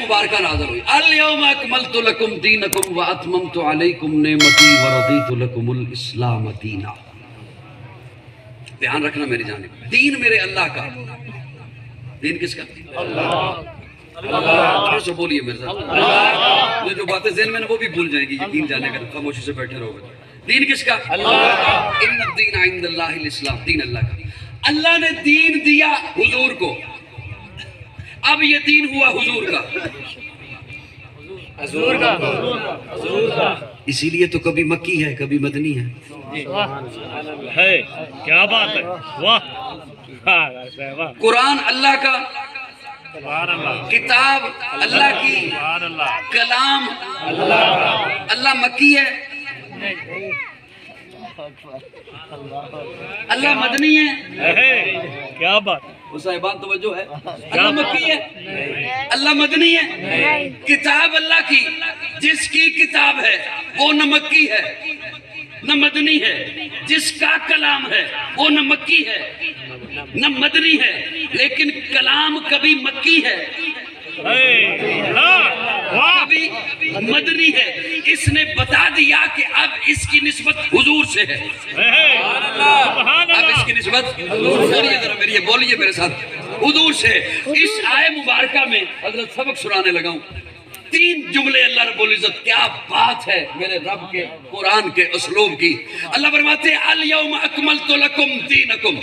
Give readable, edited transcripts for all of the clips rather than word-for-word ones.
मुबारक नाज़िल हुई, अल-यौम अकमलतु लकुम दीनकुम व अतममतु अलैकुम निअमती व रदीतु लकुमुल इस्लाम दीना। ध्यान रखना मेरी जानिब, दीन मेरे अल्लाह का। दीन किसका? अल्लाह। से बोलिए मेरे साथ, ये जो बातें ज़हन में ना वो भी भूल जाएंगी, यकीन जाने अगर खामोशी से बैठे रहोगे। दीन किसका? अल्लाह। इन्ना दीन इंदल्लाहिल इस्लाम, दीन अल्लाह का। अल्लाह ने दीन दिया हुजूर को, अब ये दीन हुआ हुजूर का। इसीलिए तो कभी मक्की है कभी मदनी है। क्या बात है, वाह। कुरान अल्लाह का, किताब अल्लाह की, कलाम अल्लाह मक्की है, अल्लाह मदनी है। क्या बात, साहिबान तवज्जो है। अल्लाह मक्की है, अल्लाह मदनी है। किताब अल्लाह की, जिसकी किताब है वो न मक्की है न मदनी है। जिसका कलाम है वो न मक्की है न मदनी है, लेकिन कलाम कभी मक्की है कभी मदनी है। इसने बता दिया कि अब इसकी निस्बत हुजूर से है। अब इसकी निस्बत बोलिए जरा मेरी, बोलिए मेरे साथ, हुजूर से। इस आय मुबारका में हजरत सबक सुनाने लगा हूँ। 3 जुमले अल्लाह रब्बुल इज्जत, क्या बात है मेरे रब के कुरान के उसलूब की। अल्लाह फरमाते हैं अल यौम अकमलतु लकुम दीनकुम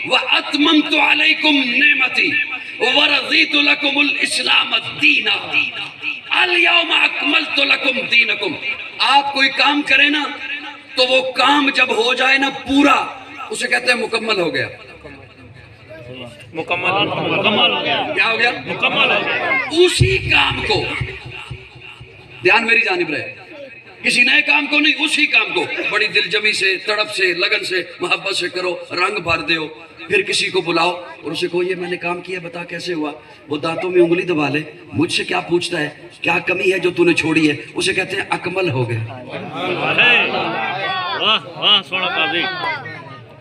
व अतममतु अलैकुम निअमती व रज़ीतु लकुमुल इस्लाम दीना। अल यौम अकमलतु लकुम दीनकुम। आप कोई काम करें ना तो वो काम जब हो जाए ना पूरा, उसे कहते हैं मुकम्मल हो गया। मुकम्मल हो गया। क्या हो गया? मुकम्मल हो गया। उसी काम को, ध्यान मेरी जानिब रहे, किसी नए काम को नहीं, उसी काम को बड़ी दिलजमी से, तड़प से, लगन से, मोहब्बत से करो, रंग भर दो। फिर किसी को बुलाओ और उसे कहो ये मैंने काम किया, बता कैसे हुआ। वो दांतों में उंगली दबा ले, मुझसे क्या पूछता है, क्या कमी है जो तूने छोड़ी है, उसे कहते हैं अकमल हो गए।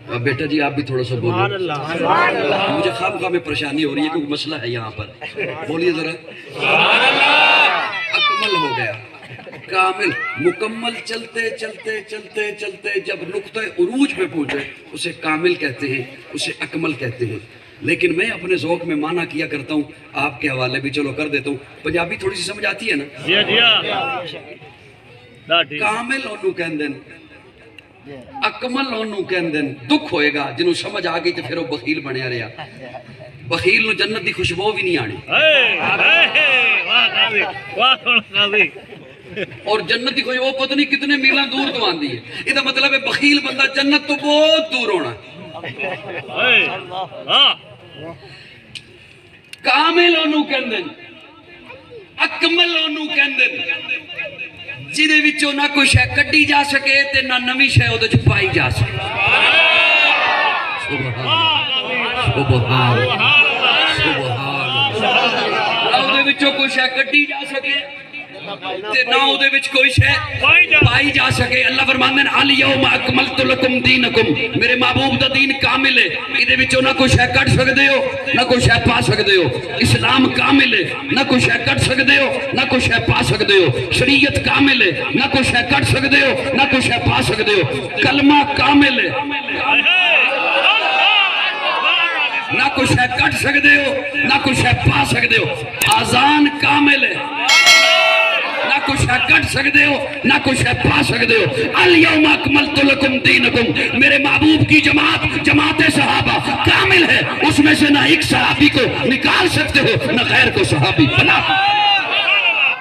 अब बेटा जी आप भी थोड़ा सा बोलिए, मुझे खामखा में परेशानी हो रही है क्योंकि मसला है यहाँ पर। बोलिए जरा, अकमल हो गया, कामिल, मुकम्मल। चलते चलते चलते चलते जब नुक्ता उरूज पे पहुंचे उसे कामिल कहते हैं, उसे अकमल कहते हैं। लेकिन मैं अपने ज़ौक़ में माना किया करता हूँ, आपके हवाले भी चलो कर देता हूँ। पंजाबी थोड़ी सी समझ आती है ना? कामिल ओनू कहंदे ने, अकमल ओनू कहंदे ने। दुख होएगा जिन्हों समझ आ गई तो फिर वो बखील बनया रहा। बखील नूं जन्नत दी खुशबू भी नहीं आनी, और जन्नत की खुशबू पता नहीं कितने मीलों दूर तो आती है। इसका मतलब है बखील बंदा जन्नत तो बहुत दूर होना। कामिल ओनू कहंदे ने, अकमल ओनू कहंदे ने जिहदे विचों ना कोई शै कड्डी जा सके ते ना नवीं शै उहदे च पाई जा सके। सुभान ना उहदे विचों कोई शै कड्डी जा सके ते ना उहदे विच कोई शै पाई जा सके। अल्लाह फरमांदे ने अल यौम अकमलतु लकुम दीनकुम, मेरे महबूब दा दीन कामिल है। इहदे विचों ना कोई शै कढ सकदे हो ना कोई शै पा सकदे हो। इस्लाम कामिल है, ना कोई शै कढ सकदे हो ना कोई शै पा सकदे हो। शरीयत कामिल है, ना कोई शै कढ सकदे हो ना कोई शै पा सकदे हो। कलमा कामिल है, ना कोई शै कढ सकदे हो ना कोई शै पा सकदे हो। आजान कामिल है, ना कुछ है कट सकते हो ना कुछ है पा सकते हो। अल यौम अकमलतु लकुम दीनकुम, मेरे महबूब की जमात जमाते सहाबा कामिल है, उसमें से ना एक सहाबी को निकाल सकते हो ना गैर को सहाबी बना।